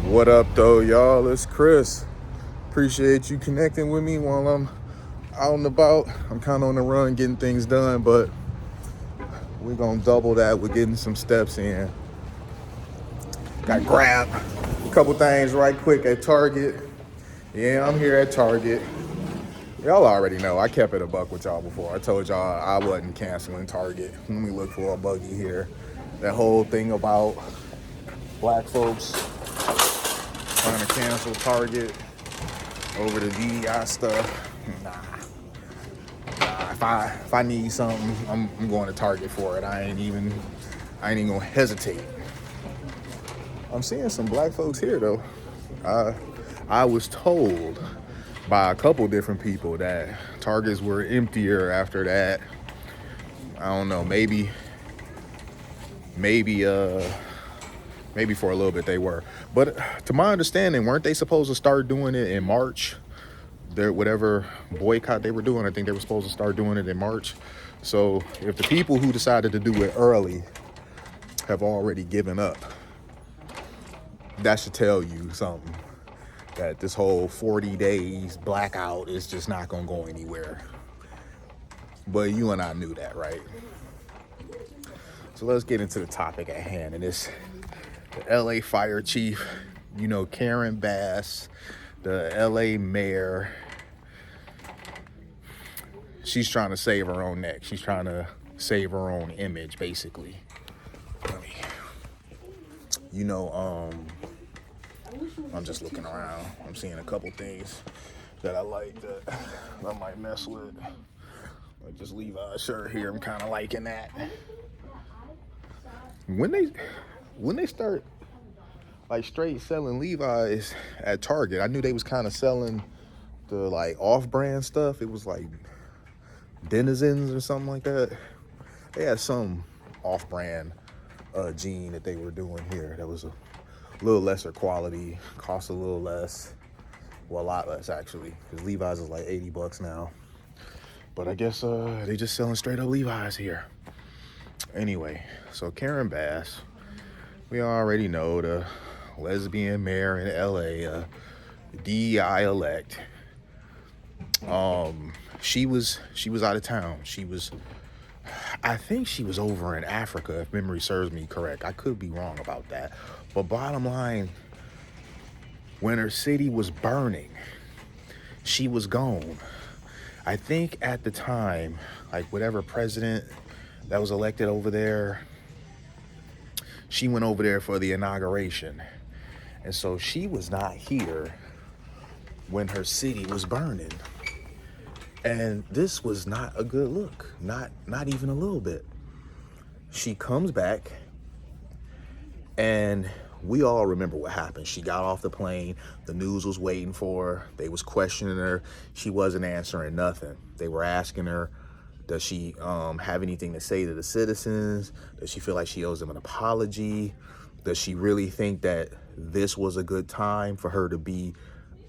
What up, though, y'all? It's Chris. Appreciate you connecting with me while I'm out and about. I'm kind of on the run getting things done, but we're going to double that with getting some steps in. Got to grab a couple things right quick at Target. Yeah, I'm here at Target. Y'all already know. I kept it a buck with y'all before. I told y'all I wasn't canceling Target. Let me look for a buggy here. That whole thing about black folks trying to cancel Target over the DEI stuff. Nah. If I need something, I'm going to Target for it. I ain't even gonna hesitate. I'm seeing some black folks here though. I was told by a couple different people that Targets were emptier after that. I don't know, maybe for a little bit they were. But to my understanding, weren't they supposed to start doing it in March? Whatever boycott they were doing, I think they were supposed to start doing it in March. So if the people who decided to do it early have already given up, that should tell you something. That this whole 40 days blackout is just not gonna go anywhere. But you and I knew that, right? So let's get into the topic at hand. And it's the LA fire chief, Karen Bass, the LA mayor. She's trying to save her own neck. She's trying to save her own image, basically. I'm just looking around. I'm seeing a couple things that I like that I might mess with. Like this Levi's shirt here, I'm kind of liking that. When they start like straight selling Levi's at Target, I knew they was kind of selling the like off-brand stuff. It was like Denizens or something like that. They had some off-brand jean that they were doing here that was a little lesser quality, cost a little less, well, a lot less actually, because Levi's is like $80 now. But I guess they just selling straight up Levi's here. Anyway, so Karen Bass, we already know, the lesbian mayor in LA, DEI elect. She was out of town. I think she was over in Africa, if memory serves me correct. I could be wrong about that. But bottom line, when her city was burning, she was gone. I think at the time, like whatever president that was elected over there, she went over there for the inauguration. And so she was not here when her city was burning. And this was not a good look, not even a little bit. She comes back, and we all remember what happened. She got off the plane, the news was waiting for her, they was questioning her, she wasn't answering nothing. They were asking her, does she have anything to say to the citizens? Does she feel like she owes them an apology? Does she really think that this was a good time for her to be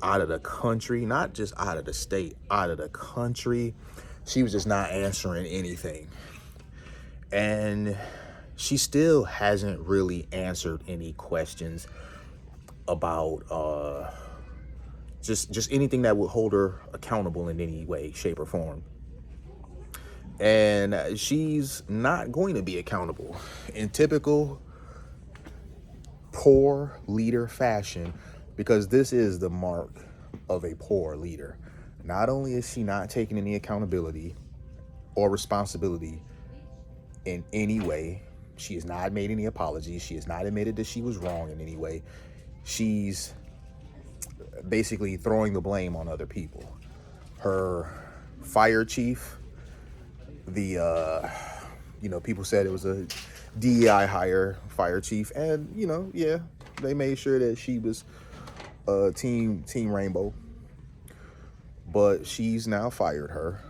out of the country, not just out of the state, out of the country? She was just not answering anything. And she still hasn't really answered any questions about just anything that would hold her accountable in any way, shape, or form. And she's not going to be accountable in typical poor leader fashion, because this is the mark of a poor leader. Not only is she not taking any accountability or responsibility in any way, she has not made any apologies, she has not admitted that she was wrong in any way. She's basically throwing the blame on other people. Her fire chief, people said it was a DEI hire, fire chief, and they made sure that she was Team Rainbow, but she's now fired her,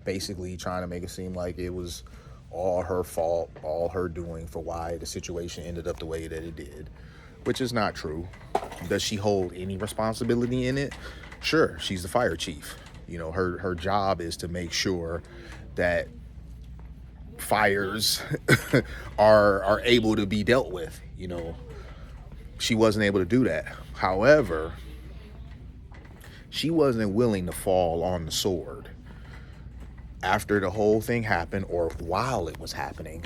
basically trying to make it seem like it was all her fault, all her doing for why the situation ended up the way that it did, which is not true. Does she hold any responsibility in it? Sure, she's the fire chief. Her job is to make sure that fires are able to be dealt with. she wasn't able to do that. However, she wasn't willing to fall on the sword. After the whole thing happened, or while it was happening,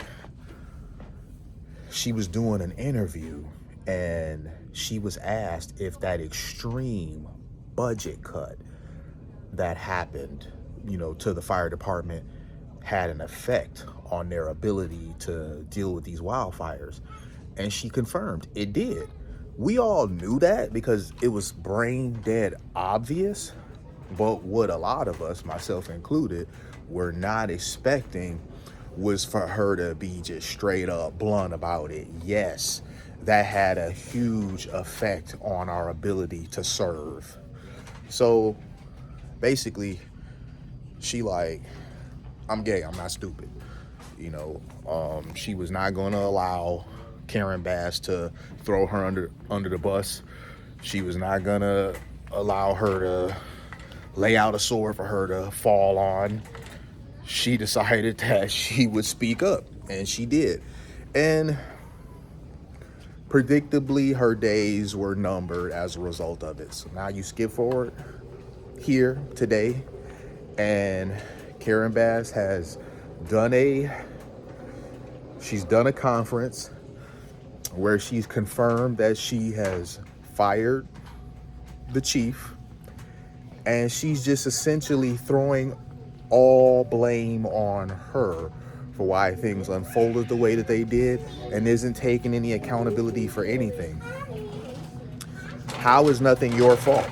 she was doing an interview and she was asked if that extreme budget cut that happened, to the fire department had an effect on their ability to deal with these wildfires. And she confirmed it did. We all knew that because it was brain dead obvious. But what a lot of us, myself included, were not expecting was for her to be just straight up blunt about it. Yes, that had a huge effect on our ability to serve. So basically, she like, I'm gay, I'm not stupid. She was not going to allow Karen Bass to throw her under the bus. She was not going to allow her to lay out a sword for her to fall on. She decided that she would speak up, and she did. And predictably, her days were numbered as a result of it. So now you skip forward here today, and Karen Bass has done a conference where she's confirmed that she has fired the chief, and she's just essentially throwing all blame on her for why things unfolded the way that they did, and isn't taking any accountability for anything. How is nothing your fault?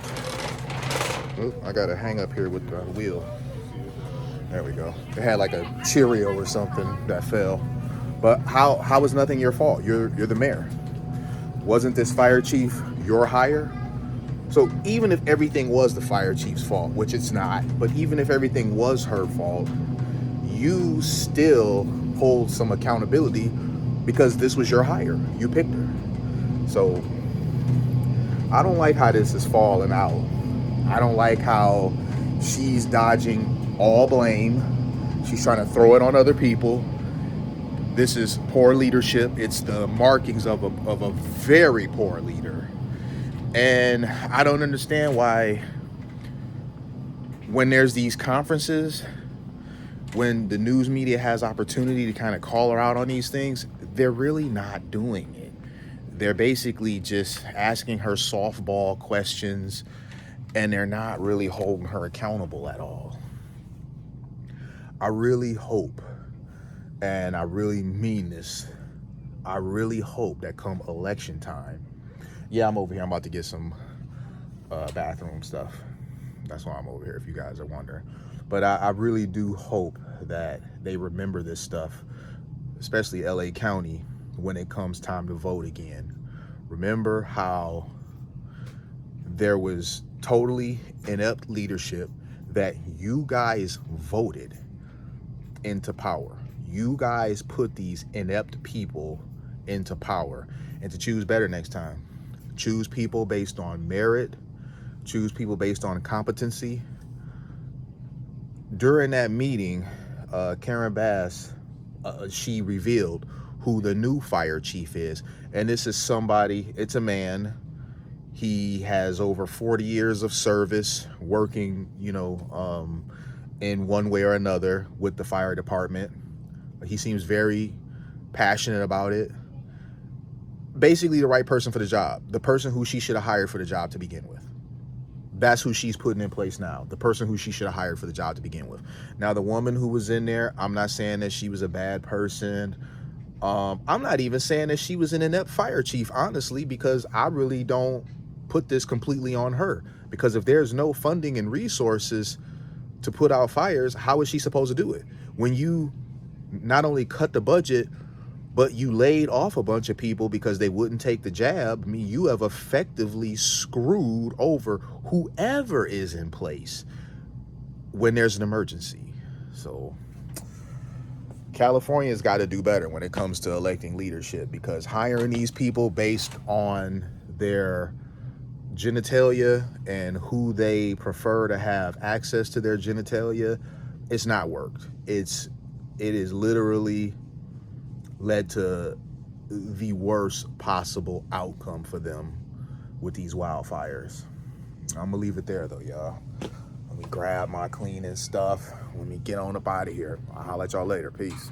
Oop, I gotta hang up here with the wheel. There we go. It had like a Cheerio or something that fell. But how is nothing your fault? You're the mayor. Wasn't this fire chief your hire? So even if everything was the fire chief's fault, which it's not, but even if everything was her fault, you still hold some accountability because this was your hire. You picked her. So I don't like how this is falling out. I don't like how she's dodging all blame. She's trying to throw it on other people. This is poor leadership. It's the markings of a very poor leader. And I don't understand why when there's these conferences, when the news media has opportunity to kind of call her out on these things, they're really not doing it. They're basically just asking her softball questions, and they're not really holding her accountable at all. I really hope, and I really mean this, I really hope that come election time, yeah, I'm over here, I'm about to get some bathroom stuff. That's why I'm over here, if you guys are wondering. But I really do hope that they remember this stuff, especially LA County, when it comes time to vote again. Remember how there was totally inept leadership that you guys voted into power. You guys put these inept people into power. And to choose better next time. Choose people based on merit. Choose people based on competency. During that meeting, Karen Bass, she revealed who the new fire chief is. And this is somebody, it's a man. He has over 40 years of service working, in one way or another with the fire department. He seems very passionate about it. Basically the right person for the job. The person who she should have hired for the job to begin with. That's who she's putting in place now. The person who she should have hired for the job to begin with. Now, the woman who was in there, I'm not saying that she was a bad person. I'm not even saying that she was an inept fire chief, honestly, because I really don't put this completely on her. Because if there's no funding and resources to put out fires, how is she supposed to do it? When you not only cut the budget, but you laid off a bunch of people because they wouldn't take the jab, I mean, you have effectively screwed over whoever is in place when there's an emergency. So California's got to do better when it comes to electing leadership, because hiring these people based on their genitalia and who they prefer to have access to their genitalia, it's not worked. It is literally led to the worst possible outcome for them with these wildfires. I'm gonna leave it there though, y'all. Let me grab my cleaning stuff. Let me get on up out of here. I'll holler at y'all later. Peace.